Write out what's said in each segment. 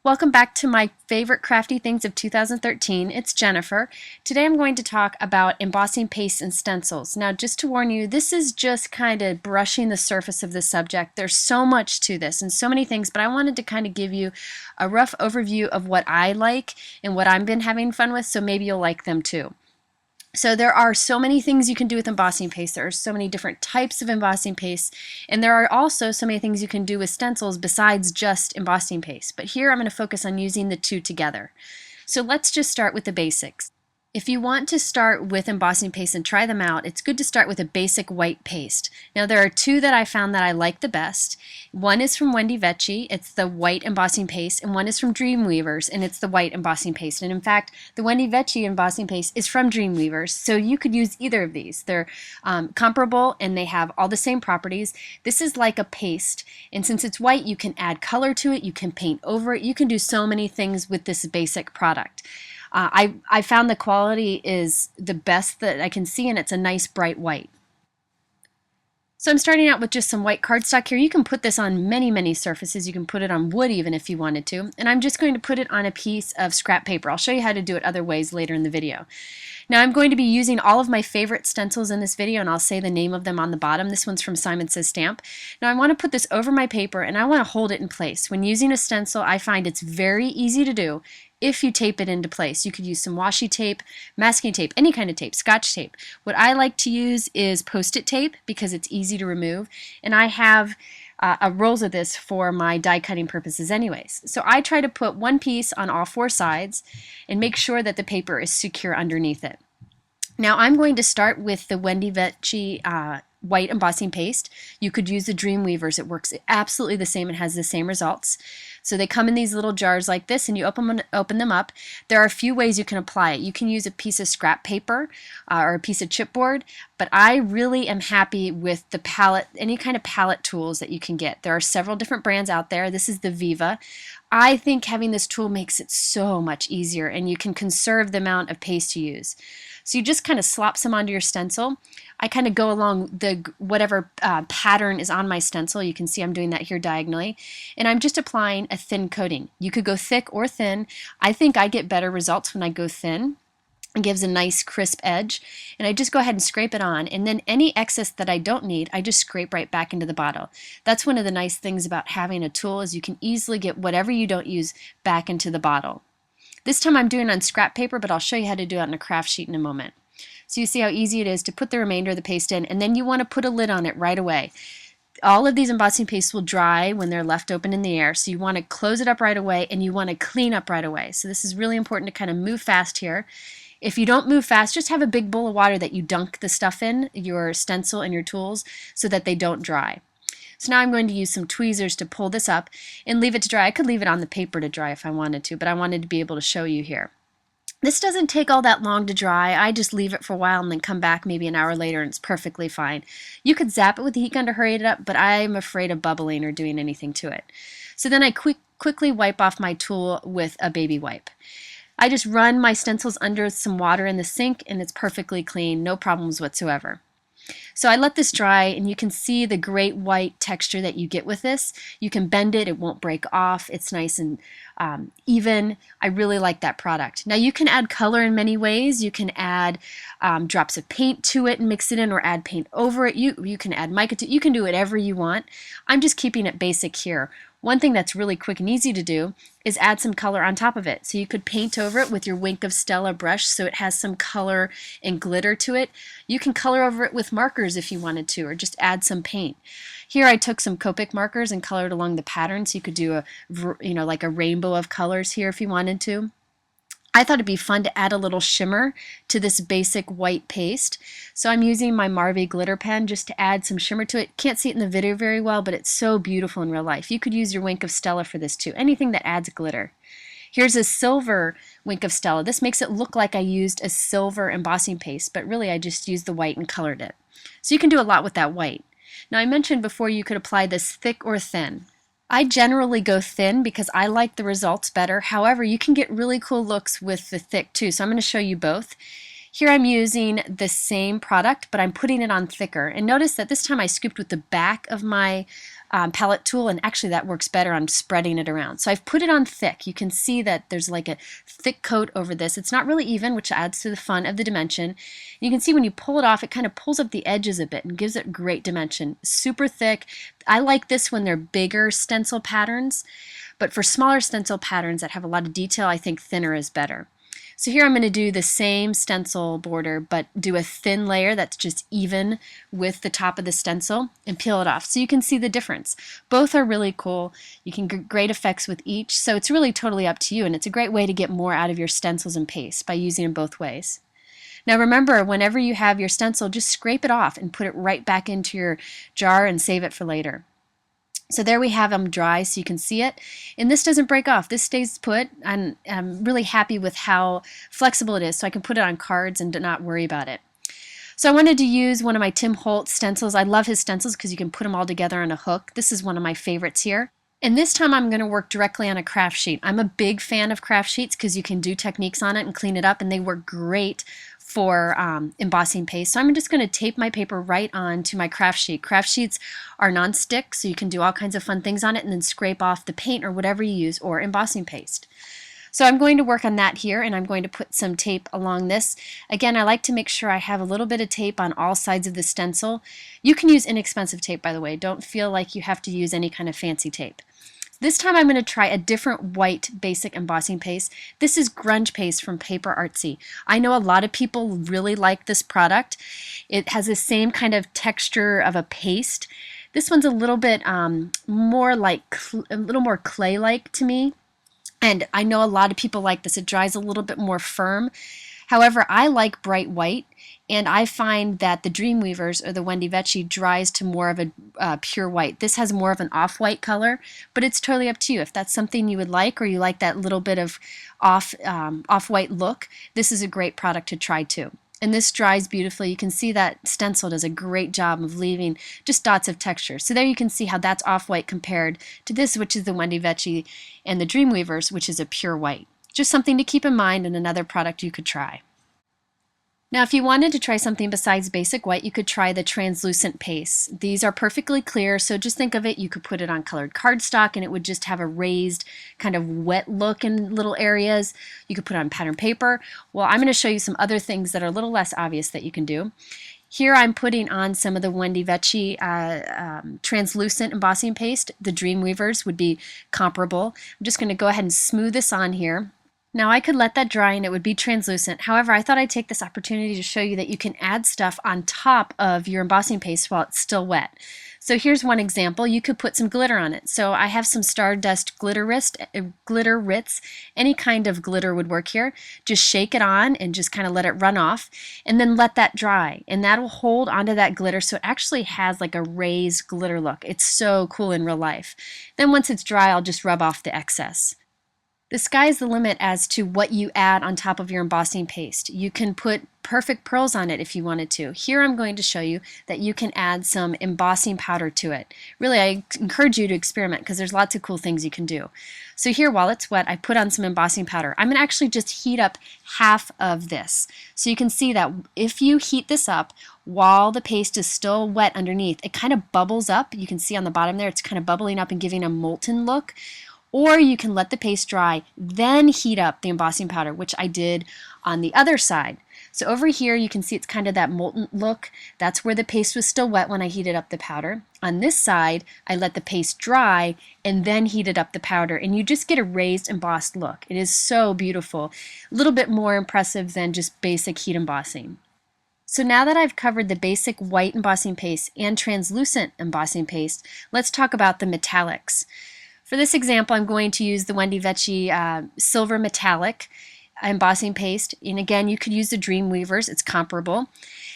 Welcome back to my favorite crafty things of 2013. It's Jennifer. Today I'm going to talk about embossing paste and stencils. Now, just to warn you, this is just kind of brushing the surface of the subject. There's so much to this and so many things, but I wanted to kind of give you a rough overview of what I like and what I've been having fun with, so maybe you'll like them too. So there are so many things you can do with embossing paste. There are so many different types of embossing paste, and there are also so many things you can do with stencils besides just embossing paste. But here I'm going to focus on using the two together. So let's just start with the basics. If you want to start with embossing paste and try them out, it's good to start with a basic white paste. Now there are two that I found that I like the best. One is from Wendy Vecchi, it's the white embossing paste, and one is from Dreamweavers, and it's the white embossing paste. And in fact, the Wendy Vecchi embossing paste is from Dreamweavers, so you could use either of these. They're comparable and they have all the same properties. This is like a paste, and since it's white, you can add color to it, you can paint over it, you can do so many things with this basic product. I found the quality is the best that I can see, and it's a nice bright white. So I'm starting out with just some white cardstock here. You can put this on many surfaces. You can put it on wood even if you wanted to. And I'm just going to put it on a piece of scrap paper. I'll show you how to do it other ways later in the video. Now I'm going to be using all of my favorite stencils in this video, and I'll say the name of them on the bottom. This one's from Simon Says Stamp. Now I want to put this over my paper and I want to hold it in place. When using a stencil, I find it's very easy to do if you tape it into place. You could use some washi tape, masking tape, any kind of tape, scotch tape. What I like to use is Post-it tape because it's easy to remove, and I have rolls of this for my die cutting purposes anyways. So I try to put one piece on all four sides and make sure that the paper is secure underneath it. Now I'm going to start with the Wendy Vecchi white embossing paste. You could use the Dreamweavers. It works absolutely the same and has the same results. So they come in these little jars like this, and you open them up. There are a few ways you can apply it. You can use a piece of scrap paper or a piece of chipboard, but I really am happy with the palette, any kind of palette tools that you can get. There are several different brands out there. This is the Viva. I think having this tool makes it so much easier, and you can conserve the amount of paste you use. So you just kind of slop some onto your stencil. I kind of go along the whatever pattern is on my stencil. You can see I'm doing that here diagonally. And I'm just applying a thin coating. You could go thick or thin. I think I get better results when I go thin. It gives a nice crisp edge. And I just go ahead and scrape it on. And then any excess that I don't need, I just scrape right back into the bottle. That's one of the nice things about having a tool is you can easily get whatever you don't use back into the bottle. This time I'm doing it on scrap paper, but I'll show you how to do it on a craft sheet in a moment. So you see how easy it is to put the remainder of the paste in, and then you want to put a lid on it right away. All of these embossing pastes will dry when they're left open in the air, so you want to close it up right away and you want to clean up right away. So this is really important to kind of move fast here. If you don't move fast, just have a big bowl of water that you dunk the stuff in, your stencil and your tools, so that they don't dry. So now I'm going to use some tweezers to pull this up and leave it to dry. I could leave it on the paper to dry if I wanted to, but I wanted to be able to show you here. This doesn't take all that long to dry. I just leave it for a while and then come back maybe an hour later and it's perfectly fine. You could zap it with the heat gun to hurry it up, but I'm afraid of bubbling or doing anything to it. So then I quickly wipe off my tool with a baby wipe. I just run my stencils under some water in the sink and it's perfectly clean, no problems whatsoever. So I let this dry, and you can see the great white texture that you get with this. You can bend it, it won't break off, it's nice and even. I really like that product. Now you can add color in many ways. You can add drops of paint to it and mix it in, or add paint over it. You can add mica to it. You can do whatever you want. I'm just keeping it basic here. One thing that's really quick and easy to do is add some color on top of it. So you could paint over it with your Wink of Stella brush so it has some color and glitter to it. You can color over it with markers if you wanted to, or just add some paint. Here I took some Copic markers and colored along the pattern, so you could do like a rainbow of colors here if you wanted to. I thought it'd be fun to add a little shimmer to this basic white paste. So I'm using my Marvy glitter pen just to add some shimmer to it. Can't see it in the video very well, but it's so beautiful in real life. You could use your Wink of Stella for this too. Anything that adds glitter. Here's a silver Wink of Stella. This makes it look like I used a silver embossing paste, but really I just used the white and colored it. So you can do a lot with that white. Now I mentioned before you could apply this thick or thin. I generally go thin because I like the results better. However, you can get really cool looks with the thick too, so I'm going to show you both. Here I'm using the same product, but I'm putting it on thicker. And notice that this time I scooped with the back of my palette tool, and actually that works better on spreading it around. So I've put it on thick. You can see that there's like a thick coat over this. It's not really even, which adds to the fun of the dimension. You can see when you pull it off, it kind of pulls up the edges a bit and gives it great dimension. Super thick. I like this when they're bigger stencil patterns, but for smaller stencil patterns that have a lot of detail, I think thinner is better. So here I'm going to do the same stencil border, but do a thin layer that's just even with the top of the stencil and peel it off. So you can see the difference. Both are really cool. You can get great effects with each, so it's really totally up to you, and it's a great way to get more out of your stencils and paste by using them both ways. Now remember, whenever you have your stencil, just scrape it off and put it right back into your jar and save it for later. So there we have them dry so you can see it. And this doesn't break off. This stays put. And I'm really happy with how flexible it is, so I can put it on cards and not worry about it. So I wanted to use one of my Tim Holtz stencils. I love his stencils because you can put them all together on a hook. This is one of my favorites here. And this time I'm going to work directly on a craft sheet. I'm a big fan of craft sheets because you can do techniques on it and clean it up, and they work great for embossing paste. So I'm just going to tape my paper right onto my craft sheet. Craft sheets are non-stick, so you can do all kinds of fun things on it and then scrape off the paint or whatever you use, or embossing paste. So I'm going to work on that here, and I'm going to put some tape along this. Again, I like to make sure I have a little bit of tape on all sides of the stencil. You can use inexpensive tape, by the way. Don't feel like you have to use any kind of fancy tape. This time I'm going to try a different white basic embossing paste. This is grunge paste from Paper Artsy. I know a lot of people really like this product. It has the same kind of texture of a paste. This one's a little bit more like a little more clay-like to me, and I know a lot of people like this. It dries a little bit more firm. However, I like bright white, and I find that the Dreamweavers or the Wendy Vecchi dries to more of a pure white. This has more of an off-white color, but it's totally up to you. If that's something you would like, or you like that little bit of off-white look, this is a great product to try too. And this dries beautifully. You can see that stencil does a great job of leaving just dots of texture. So there you can see how that's off-white compared to this, which is the Wendy Vecchi, and the Dreamweavers, which is a pure white. Just something to keep in mind, and another product you could try. Now, if you wanted to try something besides basic white, you could try the translucent paste. These are perfectly clear, so just think of it, you could put it on colored cardstock and it would just have a raised kind of wet look in little areas. You could put it on pattern paper. Well, I'm going to show you some other things that are a little less obvious that you can do. Here I'm putting on some of the Wendy Vecchi translucent embossing paste. The Dreamweavers would be comparable. I'm just going to go ahead and smooth this on here. Now I could let that dry and it would be translucent. However, I thought I'd take this opportunity to show you that you can add stuff on top of your embossing paste while it's still wet. So here's one example. You could put some glitter on it. So I have some Stardust glitter Ritz. Any kind of glitter would work here. Just shake it on and just kind of let it run off, and then let that dry. And that will hold onto that glitter, so it actually has like a raised glitter look. It's so cool in real life. Then once it's dry, I'll just rub off the excess. The sky's the limit as to what you add on top of your embossing paste. You can put perfect pearls on it if you wanted to. Here I'm going to show you that you can add some embossing powder to it. Really, I encourage you to experiment because there's lots of cool things you can do. So here, while it's wet, I put on some embossing powder. I'm going to actually just heat up half of this. So you can see that if you heat this up while the paste is still wet underneath, it kind of bubbles up. You can see on the bottom there, it's kind of bubbling up and giving a molten look. Or you can let the paste dry, then heat up the embossing powder, which I did on the other side. So over here you can see it's kind of that molten look. That's where the paste was still wet when I heated up the powder. On this side, I let the paste dry and then heated up the powder, and you just get a raised embossed look. It is so beautiful. A little bit more impressive than just basic heat embossing. So now that I've covered the basic white embossing paste and translucent embossing paste, let's talk about the metallics. For this example, I'm going to use the Wendy Vecchi Silver Metallic embossing paste. And again, you could use the Dreamweavers. It's comparable.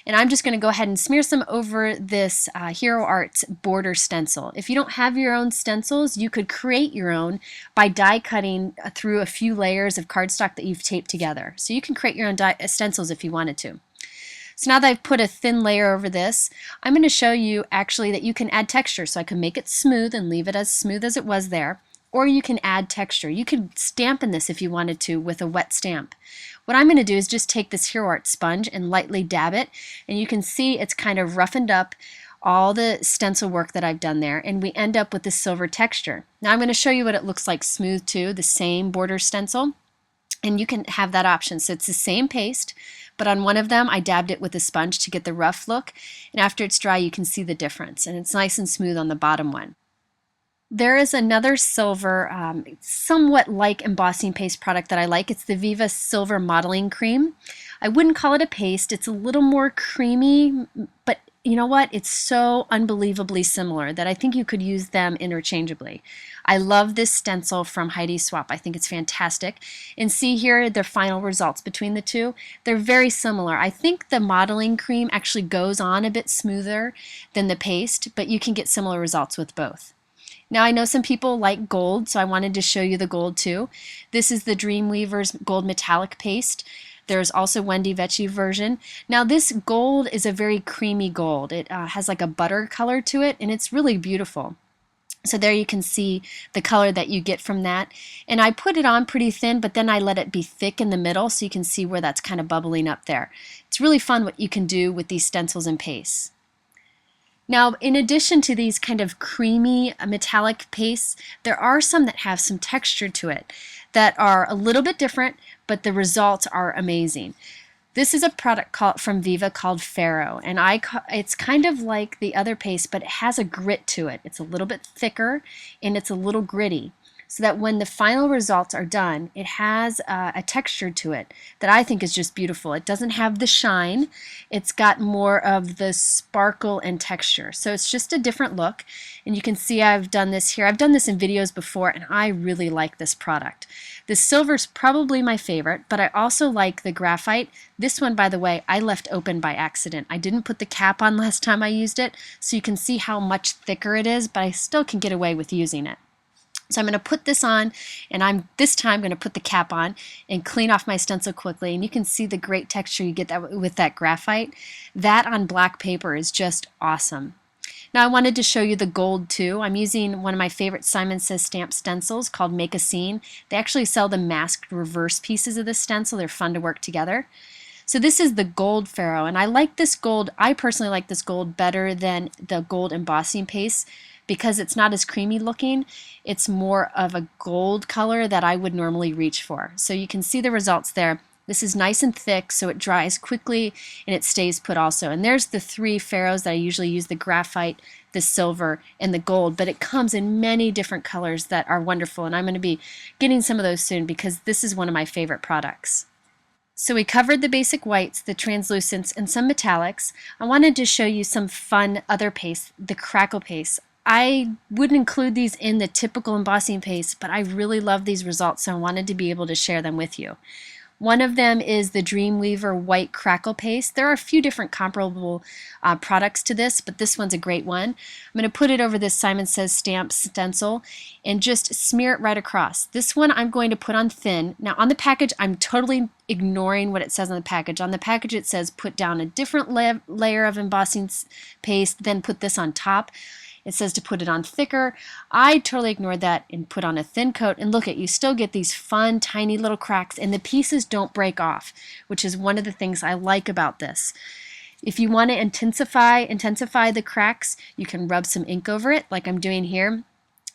And I'm just going to go ahead and smear some over this Hero Arts border stencil. If you don't have your own stencils, you could create your own by die cutting through a few layers of cardstock that you've taped together. So you can create your own stencils if you wanted to. So now that I've put a thin layer over this, I'm going to show you actually that you can add texture. So I can make it smooth and leave it as smooth as it was there, or you can add texture. You could stamp in this if you wanted to with a wet stamp. What I'm going to do is just take this Hero Art sponge and lightly dab it, and you can see it's kind of roughened up all the stencil work that I've done there, and we end up with this silver texture. Now I'm going to show you what it looks like smooth too, the same border stencil, and you can have that option. So it's the same paste, but on one of them I dabbed it with a sponge to get the rough look, and after it's dry you can see the difference, and it's nice and smooth on the bottom one. There is another silver, somewhat like embossing paste product that I like. It's the Viva Silver Modeling Cream. I wouldn't call it a paste. It's a little more creamy, but you know what? It's so unbelievably similar that I think you could use them interchangeably. I love this stencil from Heidi Swapp. I think it's fantastic. And see here the final results between the two. They're very similar. I think the modeling cream actually goes on a bit smoother than the paste, but you can get similar results with both. Now I know some people like gold, so I wanted to show you the gold too. This is the Dreamweaver's Gold Metallic Paste. There's also Wendy Vecchi version. Now this gold is a very creamy gold. It has like a butter color to it, and it's really beautiful. So there you can see the color that you get from that. And I put it on pretty thin, but then I let it be thick in the middle so you can see where that's kind of bubbling up there. It's really fun what you can do with these stencils and pastes. Now, in addition to these kind of creamy metallic pastes, there are some that have some texture to it that are a little bit different, but the results are amazing. This is a product from Viva called Pharaoh, and it's kind of like the other paste, but it has a grit to it. It's a little bit thicker, and it's a little gritty, so that when the final results are done, it has a texture to it that I think is just beautiful. It doesn't have the shine. It's got more of the sparkle and texture. So it's just a different look. And you can see I've done this here. I've done this in videos before, and I really like this product. The silver's probably my favorite, but I also like the graphite. This one, by the way, I left open by accident. I didn't put the cap on last time I used it, so you can see how much thicker it is, but I still can get away with using it. So I'm going to put this on, and I'm this time going to put the cap on and clean off my stencil quickly, and you can see the great texture you get with that graphite. That on black paper is just awesome. Now I wanted to show you the gold too. I'm using one of my favorite Simon Says stamp stencils called Make a Scene. They actually sell the masked reverse pieces of this stencil. They're fun to work together. So this is the gold Pharaoh, and I like this gold. I personally like this gold better than the gold embossing paste, because it's not as creamy looking. It's more of a gold color that I would normally reach for. So you can see the results there. This is nice and thick, so it dries quickly and it stays put also. And there's the three Pharaohs that I usually use, the graphite, the silver, and the gold, but it comes in many different colors that are wonderful, and I'm going to be getting some of those soon because this is one of my favorite products. So we covered the basic whites, the translucents, and some metallics. I wanted to show you some fun other pastes, the crackle paste. I wouldn't include these in the typical embossing paste, but I really love these results, so I wanted to be able to share them with you. One of them is the Dreamweaver White Crackle Paste. There are a few different comparable products to this, but this one's a great one. I'm going to put it over this Simon Says stamp stencil and just smear it right across. This one I'm going to put on thin. Now on the package, I'm totally ignoring what it says on the package. On the package it says put down a different layer of embossing paste, then put this on top. It says to put it on thicker. I totally ignored that and put on a thin coat, and look at, you still get these fun tiny little cracks, and the pieces don't break off, which is one of the things I like about this. If you want to intensify the cracks, you can rub some ink over it like I'm doing here.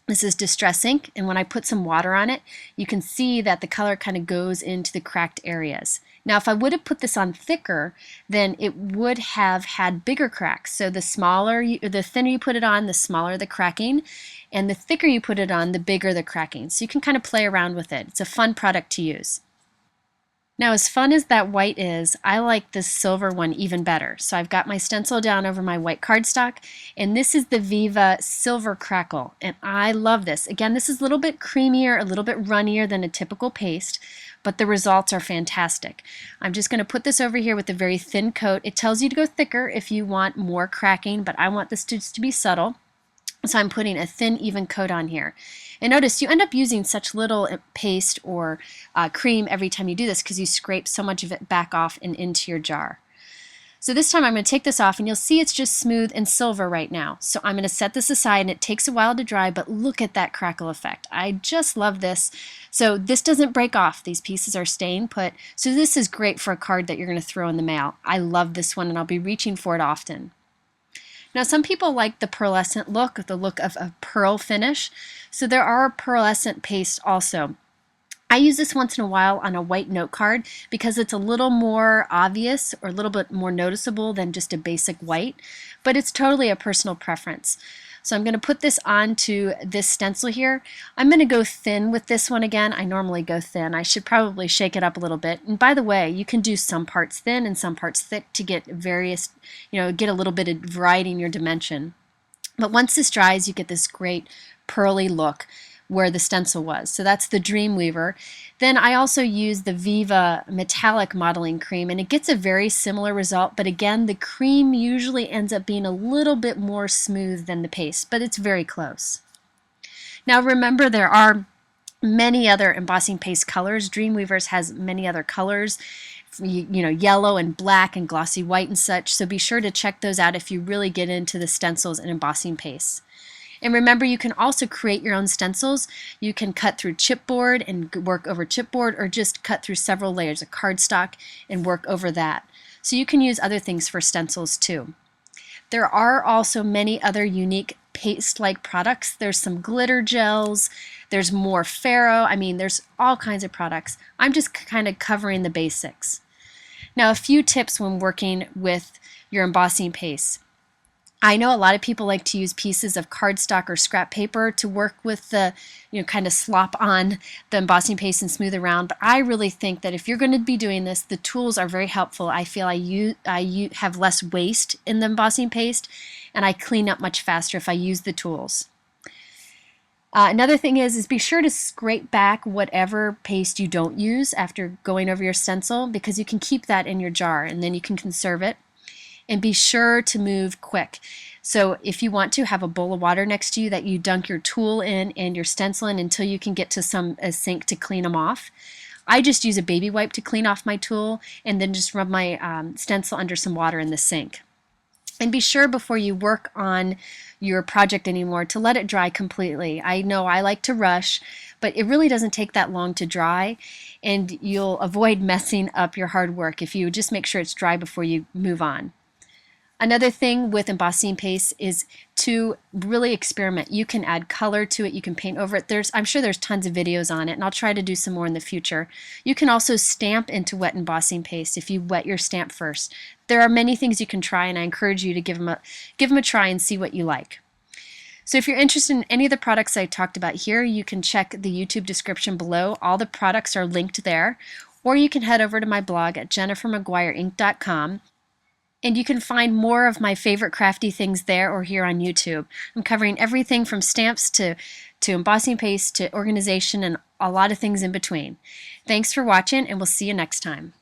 This is Distress ink, and when I put some water on it, you can see that the color kind of goes into the cracked areas. Now if I would have put this on thicker, then it would have had bigger cracks. So the thinner you put it on, the smaller the cracking, and the thicker you put it on, the bigger the cracking. So you can kind of play around with it. It's a fun product to use. Now as fun as that white is, I like this silver one even better. So I've got my stencil down over my white cardstock, and this is the Viva Silver Crackle, and I love this. Again, this is a little bit creamier, a little bit runnier than a typical paste, but the results are fantastic. I'm just going to put this over here with a very thin coat. It tells you to go thicker if you want more cracking, but I want this to be subtle. So I'm putting a thin, even coat on here. And notice you end up using such little paste or cream every time you do this because you scrape so much of it back off and into your jar. So this time I'm going to take this off, and you'll see it's just smooth and silver right now. So I'm going to set this aside, and it takes a while to dry, but look at that crackle effect. I just love this. So this doesn't break off. These pieces are staying put. So this is great for a card that you're going to throw in the mail. I love this one, and I'll be reaching for it often. Now some people like the pearlescent look, the look of a pearl finish, so there are pearlescent paste also. I use this once in a while on a white note card because it's a little more obvious or a little bit more noticeable than just a basic white, but it's totally a personal preference. So I'm going to put this onto this stencil here. I'm going to go thin with this one again. I normally go thin. I should probably shake it up a little bit. And by the way, you can do some parts thin and some parts thick to get various, get a little bit of variety in your dimension. But once this dries, you get this great pearly look where the stencil was. So that's the Dreamweaver. Then I also use the Viva metallic modeling cream, and it gets a very similar result, but again, the cream usually ends up being a little bit more smooth than the paste, but it's very close. Now remember, there are many other embossing paste colors. Dreamweavers has many other colors, yellow and black and glossy white and such, so be sure to check those out if you really get into the stencils and embossing paste. And remember, you can also create your own stencils. You can cut through chipboard and work over chipboard, or just cut through several layers of cardstock and work over that. So you can use other things for stencils too. There are also many other unique paste-like products. There's some glitter gels, there's more ferro, there's all kinds of products. I'm just kind of covering the basics. Now, a few tips when working with your embossing paste. I know a lot of people like to use pieces of cardstock or scrap paper to work with the, kind of slop on the embossing paste and smooth around, but I really think that if you're going to be doing this, the tools are very helpful. I feel I have less waste in the embossing paste, and I clean up much faster if I use the tools. Another thing is be sure to scrape back whatever paste you don't use after going over your stencil, because you can keep that in your jar and then you can conserve it. And be sure to move quick. So if you want to, have a bowl of water next to you that you dunk your tool in and your stencil in until you can get to a sink to clean them off. I just use a baby wipe to clean off my tool and then just rub my stencil under some water in the sink. And be sure before you work on your project anymore to let it dry completely. I know I like to rush, but it really doesn't take that long to dry, and you'll avoid messing up your hard work if you just make sure it's dry before you move on. Another thing with embossing paste is to really experiment. You can add color to it, you can paint over it. I'm sure there's tons of videos on it, and I'll try to do some more in the future. You can also stamp into wet embossing paste if you wet your stamp first. There are many things you can try, and I encourage you to give them a try and see what you like. So if you're interested in any of the products I talked about here, you can check the YouTube description below. All the products are linked there, or you can head over to my blog at jennifermcguireinc.com. And you can find more of my favorite crafty things there or here on YouTube. I'm covering everything from stamps to embossing paste to organization and a lot of things in between. Thanks for watching, and we'll see you next time.